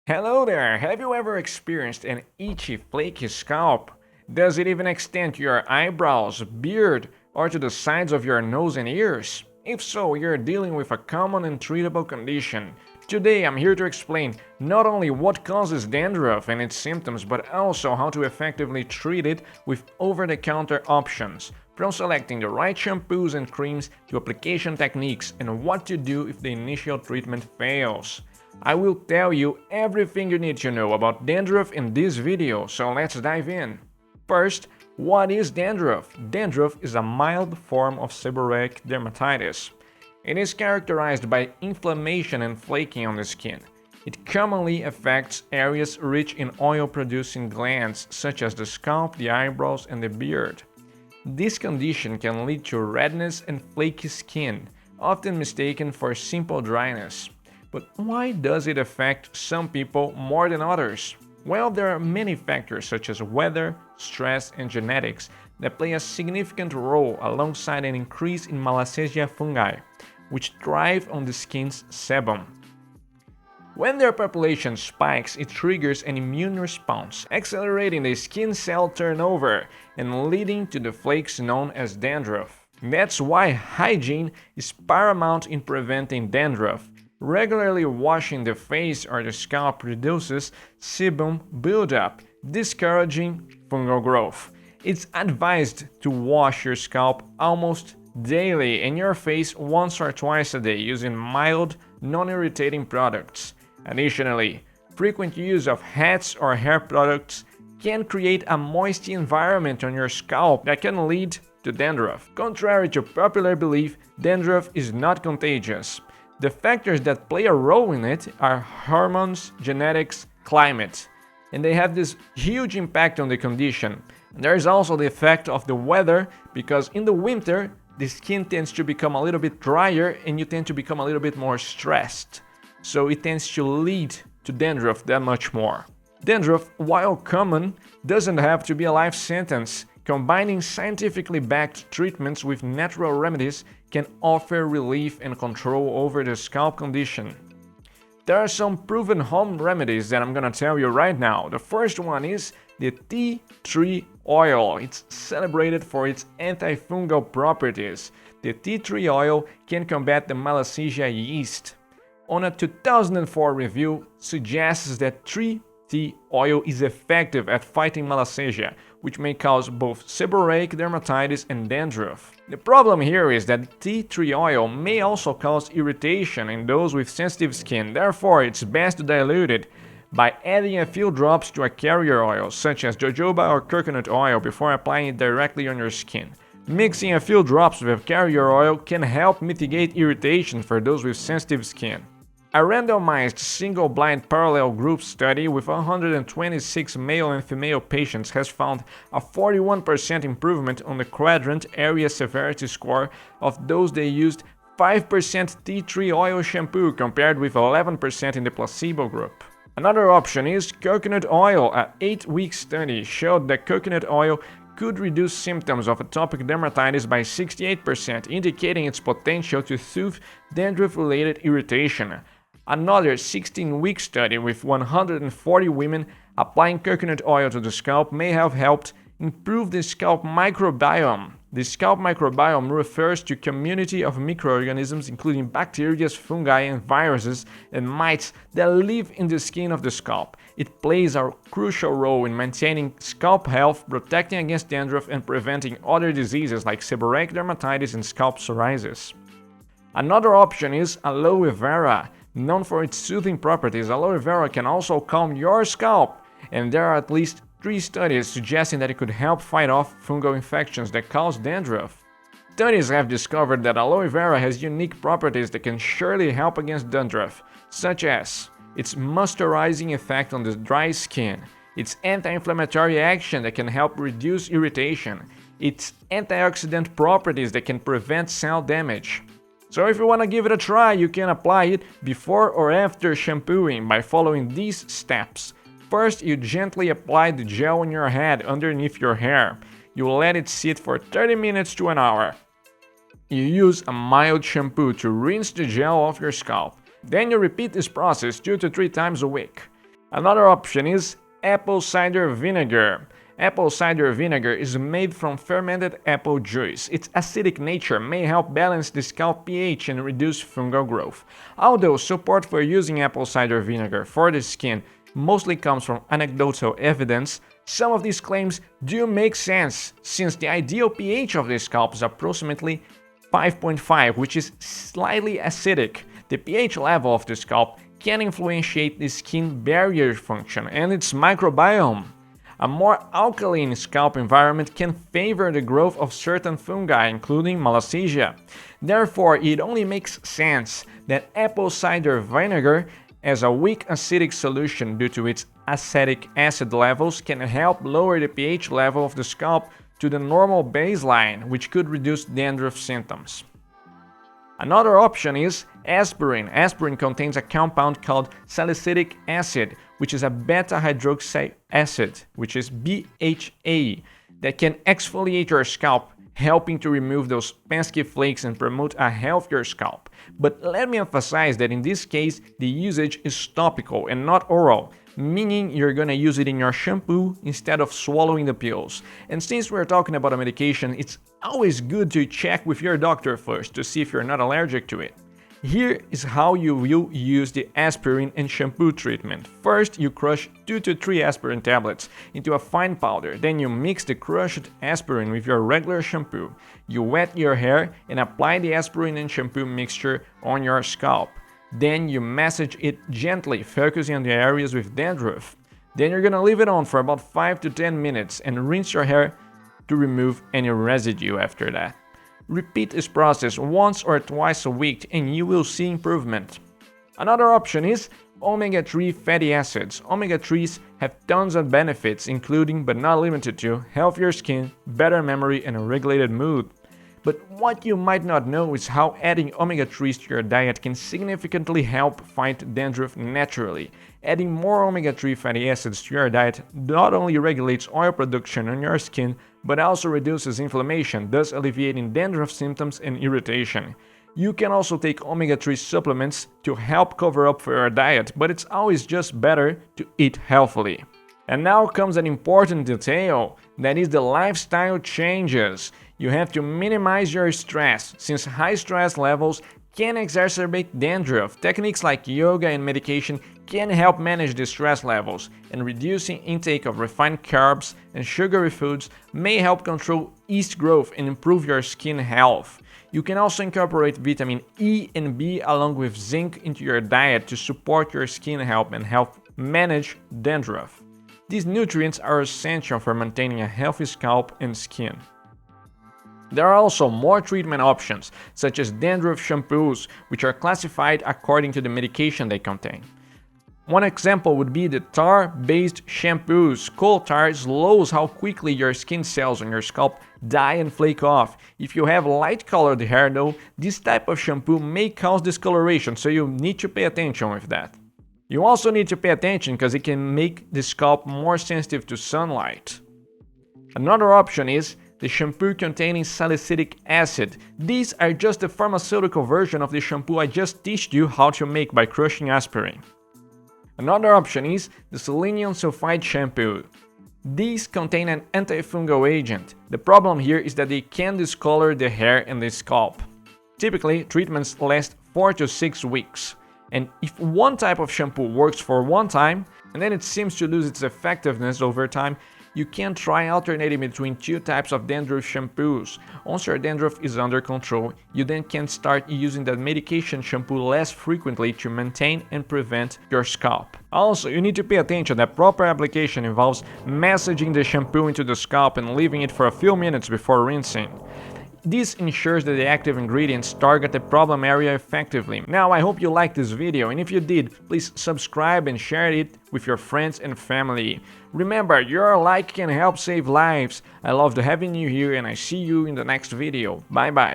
Hello there! Have you ever experienced an itchy, flaky scalp? Does it even extend to your eyebrows, beard, or to the sides of your nose and ears? If so, you're dealing with a common and treatable condition. Today I'm here to explain not only what causes dandruff and its symptoms, but also how to effectively treat it with over-the-counter options, from selecting the right shampoos and creams to application techniques and what to do if the initial treatment fails. I will tell you everything you need to know about dandruff in this video, so let's dive in. First, what is dandruff? Dandruff is a mild form of seborrheic dermatitis. It is characterized by inflammation and flaking on the skin. It commonly affects areas rich in oil-producing glands such as the scalp, the eyebrows, and the beard. This condition can lead to redness and flaky skin, often mistaken for simple dryness. But why does it affect some people more than others? Well, there are many factors such as weather, stress, and genetics that play a significant role alongside an increase in Malassezia fungi, which thrive on the skin's sebum. When their population spikes, it triggers an immune response, accelerating the skin cell turnover and leading to the flakes known as dandruff. That's why hygiene is paramount in preventing dandruff. Regularly washing the face or the scalp reduces sebum buildup, discouraging fungal growth. It's advised to wash your scalp almost daily and your face once or twice a day using mild, non-irritating products. Additionally, frequent use of hats or hair products can create a moist environment on your scalp that can lead to dandruff. Contrary to popular belief, dandruff is not contagious. The factors that play a role in it are hormones, genetics, climate, and they have this huge impact on the condition. And there is also the effect of the weather, because in the winter, the skin tends to become a little bit drier and you tend to become a little bit more stressed. So it tends to lead to dandruff that much more. Dandruff, while common, doesn't have to be a life sentence. Combining scientifically backed treatments with natural remedies can offer relief and control over the scalp condition. There are some proven home remedies that I'm gonna tell you right now. The first one is the tea tree oil. It's celebrated for its antifungal properties. The tea tree oil can combat the Malassezia yeast. On a 2004 review suggests that tea oil is effective at fighting Malassezia, which may cause both seborrheic dermatitis and dandruff. The problem here is that tea tree oil may also cause irritation in those with sensitive skin, therefore it's best to dilute it by adding a few drops to a carrier oil, such as jojoba or coconut oil, before applying it directly on your skin. Mixing a few drops with carrier oil can help mitigate irritation for those with sensitive skin. A randomized single-blind parallel group study with 126 male and female patients has found a 41% improvement on the quadrant area severity score of those that used 5% tea tree oil shampoo compared with 11% in the placebo group. Another option is coconut oil. An 8-week study showed that coconut oil could reduce symptoms of atopic dermatitis by 68%, indicating its potential to soothe dandruff-related irritation. Another 16-week study with 140 women applying coconut oil to the scalp may have helped improve the scalp microbiome. The scalp microbiome refers to a community of microorganisms including bacteria, fungi, and viruses and mites that live in the skin of the scalp. It plays a crucial role in maintaining scalp health, protecting against dandruff, and preventing other diseases like seborrheic dermatitis and scalp psoriasis. Another option is aloe vera. Known for its soothing properties, aloe vera can also calm your scalp, and there are at least 3 studies suggesting that it could help fight off fungal infections that cause dandruff. Studies have discovered that aloe vera has unique properties that can surely help against dandruff, such as its moisturizing effect on the dry skin, its anti-inflammatory action that can help reduce irritation, its antioxidant properties that can prevent cell damage. So if you want to give it a try, you can apply it before or after shampooing by following these steps. First, you gently apply the gel on your head underneath your hair. You let it sit for 30 minutes to an hour. You use a mild shampoo to rinse the gel off your scalp. Then you repeat this process 2 to 3 times a week. Another option is apple cider vinegar. Apple cider vinegar is made from fermented apple juice. Its acidic nature may help balance the scalp pH and reduce fungal growth. Although support for using apple cider vinegar for the skin mostly comes from anecdotal evidence, some of these claims do make sense, since the ideal pH of the scalp is approximately 5.5, which is slightly acidic. The pH level of the scalp can influence the skin barrier function and its microbiome. A more alkaline scalp environment can favor the growth of certain fungi, including Malassezia. Therefore, it only makes sense that apple cider vinegar, as a weak acidic solution due to its acetic acid levels, can help lower the pH level of the scalp to the normal baseline, which could reduce dandruff symptoms. Another option is aspirin. Aspirin contains a compound called salicylic acid, which is a beta-hydroxy acid, which is BHA, that can exfoliate your scalp, helping to remove those pesky flakes and promote a healthier scalp. But let me emphasize that in this case, the usage is topical and not oral, meaning you're gonna use it in your shampoo instead of swallowing the pills. And since we're talking about a medication, it's always good to check with your doctor first to see if you're not allergic to it. Here is how you will use the aspirin and shampoo treatment. First, you crush 2 to 3 aspirin tablets into a fine powder. Then you mix the crushed aspirin with your regular shampoo. You wet your hair and apply the aspirin and shampoo mixture on your scalp. Then you massage it gently, focusing on the areas with dandruff. Then you're gonna leave it on for about 5 to 10 minutes and rinse your hair to remove any residue after that. Repeat this process once or twice a week and you will see improvement. Another option is omega-3 fatty acids. Omega-3s have tons of benefits, including but not limited to healthier skin, better memory, and a regulated mood. But what you might not know is how adding omega-3s to your diet can significantly help fight dandruff naturally. Adding more omega-3 fatty acids to your diet not only regulates oil production on your skin, but also reduces inflammation, thus alleviating dandruff symptoms and irritation. You can also take omega-3 supplements to help cover up for your diet, but it's always just better to eat healthily. And now comes an important detail, that is the lifestyle changes. You have to minimize your stress, since high stress levels can exacerbate dandruff. Techniques like yoga and medication can help manage the stress levels, and reducing intake of refined carbs and sugary foods may help control yeast growth and improve your skin health. You can also incorporate vitamin E and B along with zinc into your diet to support your skin health and help manage dandruff. These nutrients are essential for maintaining a healthy scalp and skin. There are also more treatment options, such as dandruff shampoos, which are classified according to the medication they contain. One example would be the tar-based shampoos. Coal tar slows how quickly your skin cells on your scalp die and flake off. If you have light-colored hair though, this type of shampoo may cause discoloration, so you need to pay attention with that. You also need to pay attention because it can make the scalp more sensitive to sunlight. Another option is the shampoo containing salicylic acid. These are just the pharmaceutical version of the shampoo I just taught you how to make by crushing aspirin. Another option is the selenium sulfide shampoo. These contain an antifungal agent. The problem here is that they can discolor the hair and the scalp. Typically, treatments last 4 to 6 weeks. And if one type of shampoo works for one time, and then it seems to lose its effectiveness over time, you can try alternating between 2 types of dandruff shampoos. Once your dandruff is under control, you then can start using that medication shampoo less frequently to maintain and prevent your scalp. Also, you need to pay attention that proper application involves massaging the shampoo into the scalp and leaving it for a few minutes before rinsing. This ensures that the active ingredients target the problem area effectively. Now, I hope you liked this video, and if you did, please subscribe and share it with your friends and family. Remember, your like can help save lives. I love having you here, and I see you in the next video. Bye bye.